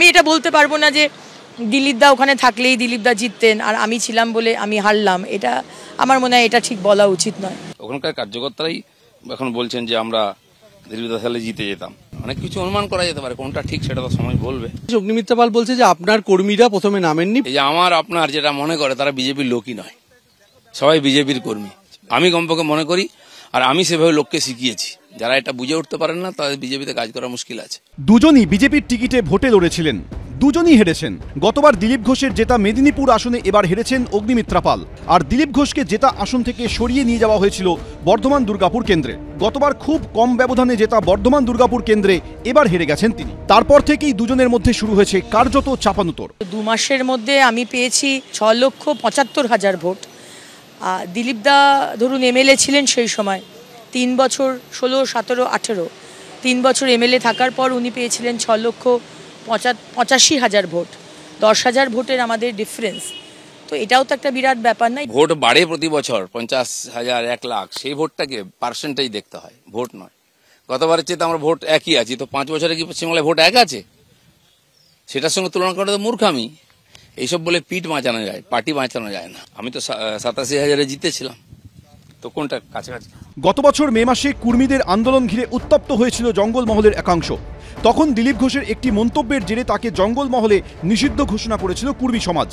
আমি এটা বলতে পারবো না যে দিলীপ দা ওখানে থাকলেই দিলীপ দা জিততেন আর আমি ছিলাম বলে আমি হারলাম, এটা আমার মনে হয় এটা ঠিক বলা উচিত নয়। ওখানকার কার্যকর্তারাই এখন বলছেন যে আমরা দিলীপ দা সালে জিতে যেতাম। অনেক কিছু অনুমান করা যেতে পারে, কোনটা ঠিক সেটা তো সময় বলবে। অগ্নিমিত্রা পাল বলছে যে আপনার কর্মীরা প্রথমে নামেননি। এই যে আমার আপনার যেটা মনে করে তারা বিজেপির লোকই নয়, সবাই বিজেপির কর্মী। আমি কমপক্ষে মনে করি, আর আমি সেভাবে লোককে শিখিয়েছি। যারা এটা বুঝে উঠতে পারেন না তাদের বিজেপিতে কাজ করা মুশকিল আছে। দুজনই বিজেপির টিকিটে ভোটে লড়েছিলেন, দুজনই হেরেছেন। গতবার দিলীপ ঘোষের জেতা মেদিনীপুর আসনে এবার হেরেছেন অগ্নিমিত্রা পাল। আর দিলীপ ঘোষকে জেতা আসন থেকে সরিয়ে নিয়ে যাওয়া হয়েছিল বর্ধমান দুর্গাপুর কেন্দ্রে। গতবার খুব কম ব্যবধানে জেতা বর্ধমান দুর্গাপুর কেন্দ্রে এবার হেরে গেছেন তিনি। তারপর থেকেই দুজনের মধ্যে শুরু হয়েছে কার্যত চাপানুতর। 2 মাসের মধ্যে আমি পেয়েছি 6,75,000 ভোট। দিলীপ দা ধরুন এমএলএ ছিলেন সেই সময় 3 বছর, 16, 17, 18 3 বছর এমএলএ থাকার পর উনি পেয়েছিলেন 6,85,000 ভোট। 10,000 ভোটের আমাদের ডিফারেন্স, তো এটাও তো একটা বিরাট ব্যাপার নাই। ভোট বাড়ে প্রতি বছর 50,000, 1 লাখ, সেই ভোটটাকে পার্সেন্টেজ দেখতে হয়, ভোট নয়। গতবারের চেয়ে আমরা ভোট একই আছি, তো 5 বছরে কি পশ্চিমবাংলায় ভোট এক আছে? সেটার সঙ্গে তুলনা করা তো মূর্খামি। এইসব বলে পিঠ বাঁচানো যায়, পার্টি বাঁচানো যায় না। আমি তো 87,000-এ জিতেছিলাম, তো কোনটা কাছাকাছি। গত বছর মে মাসে কুর্মীদের আন্দোলন ঘিরে উত্তপ্ত হয়েছিল জঙ্গলমহলের একাংশ। তখন দিলীপ ঘোষের একটি মন্তব্যের জেরে তাকে জঙ্গলমহলে নিষিদ্ধ ঘোষণা করেছিল কুর্মী সমাজ।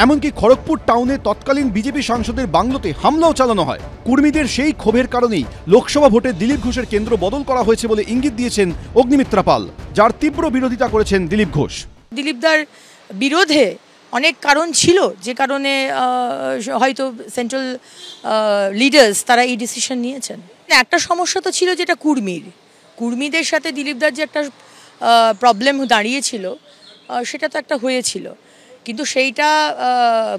এমনকি খড়গপুর টাউনে তৎকালীন বিজেপি সাংসদের বাংলোতে হামলাও চালানো হয়। কুর্মীদের সেই ক্ষোভের কারণেই লোকসভা ভোটে দিলীপ ঘোষের কেন্দ্র বদল করা হয়েছে বলে ইঙ্গিত দিয়েছেন অগ্নিমিত্রা পাল, যার তীব্র বিরোধিতা করেছেন দিলীপ ঘোষ। দিলীপদার বিরোধে অনেক কারণ ছিল, যে কারণে হয়তো সেন্ট্রাল লিডার্স তারা এই ডিসিশন নিয়েছেন। একটা সমস্যা তো ছিল, যেটা কুর্মীদের সাথে দিলীপদার যে একটা প্রবলেম দাঁড়িয়েছিল, সেটা তো একটা হয়েছিল। কিন্তু সেইটা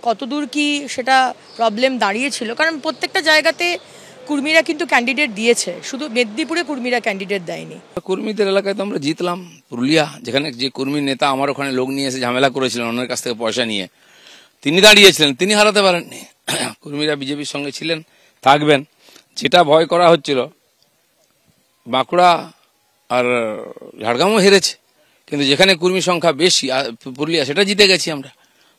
কতদূর কি সেটা প্রবলেম দাঁড়িয়েছিল, কারণ প্রত্যেকটা জায়গাতে কুর্মীরা কিন্তু ক্যান্ডিডেট দিয়েছে, শুধু মেদিনীপুরে কুর্মীরা ক্যান্ডিডেট দেয়নি। কর্মীদের এলাকায় তো আমরা জিতলাম। পুরুলিয়া, যেখানে যে কর্মী নেতা আমার ওখানে লোক নিয়ে এসে ঝামেলা করেছিলেন অন্যের কাছ থেকে পয়সা নিয়ে, তিনি দাঁড়িয়েছিলেন, তিনি হারাতে পারেননি। কর্মীরা বিজেপির সঙ্গে ছিলেন, থাকবেন। যেটা ভয় করা হচ্ছিল, বাঁকুড়া আর ঝাড়গ্রামও হেরেছে, কিন্তু যেখানে কর্মী সংখ্যা বেশি পুরুলিয়া, সেটা জিতে গেছি আমরা।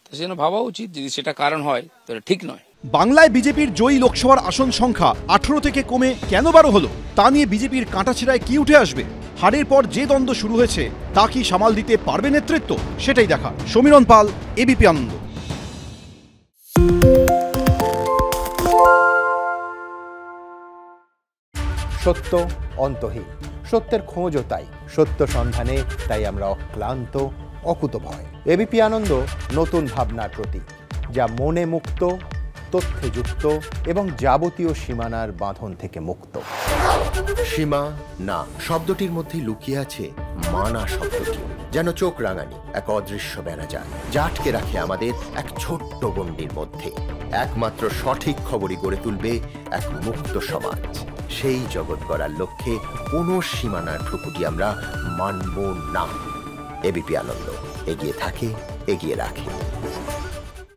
তো সেজন্য ভাবা উচিত, যদি সেটা কারণ হয় তাহলে ঠিক নয়। বাংলায় বিজেপির জয়ী লোকসভার আসন সংখ্যা 18 থেকে কমে কেন 12 হলো, তা নিয়ে বিজেপির কাঁটাছেঁড়ায় কি উঠে আসবে? হারের পর যে দ্বন্দ্ব শুরু হয়েছে তা কি সামাল দিতে পারবে নেতৃত্ব? সেটাই দেখা। সমীরণ পাল, এবিপি আনন্দ। সত্য অন্তহীন, সত্যের খোঁজও তাই, সত্য সন্ধানে তাই আমরা অক্লান্ত, অকুতভয়। এবিপি আনন্দ নতুন ভাবনার প্রতীক, যা মনে মুক্ত, তথ্যে যুক্ত এবং যাবতীয় সীমানার বাঁধন থেকে মুক্ত। সীমা না শব্দটির মধ্যে লুকিয়ে আছে মানা শব্দটি, যেন চোখ রাঙানি এক অদৃশ্য বেড়াজাল, যা আটকে রাখে আমাদের এক ছোট্ট গণ্ডির মধ্যে। একমাত্র সঠিক খবরই গড়ে তুলবে এক মুক্ত সমাজ। সেই জগৎ গড়ার লক্ষ্যে কোনো সীমানার ঠুকুটি আমরা মানব না। এবিপি আনন্দ এগিয়ে থাকে, এগিয়ে রাখে।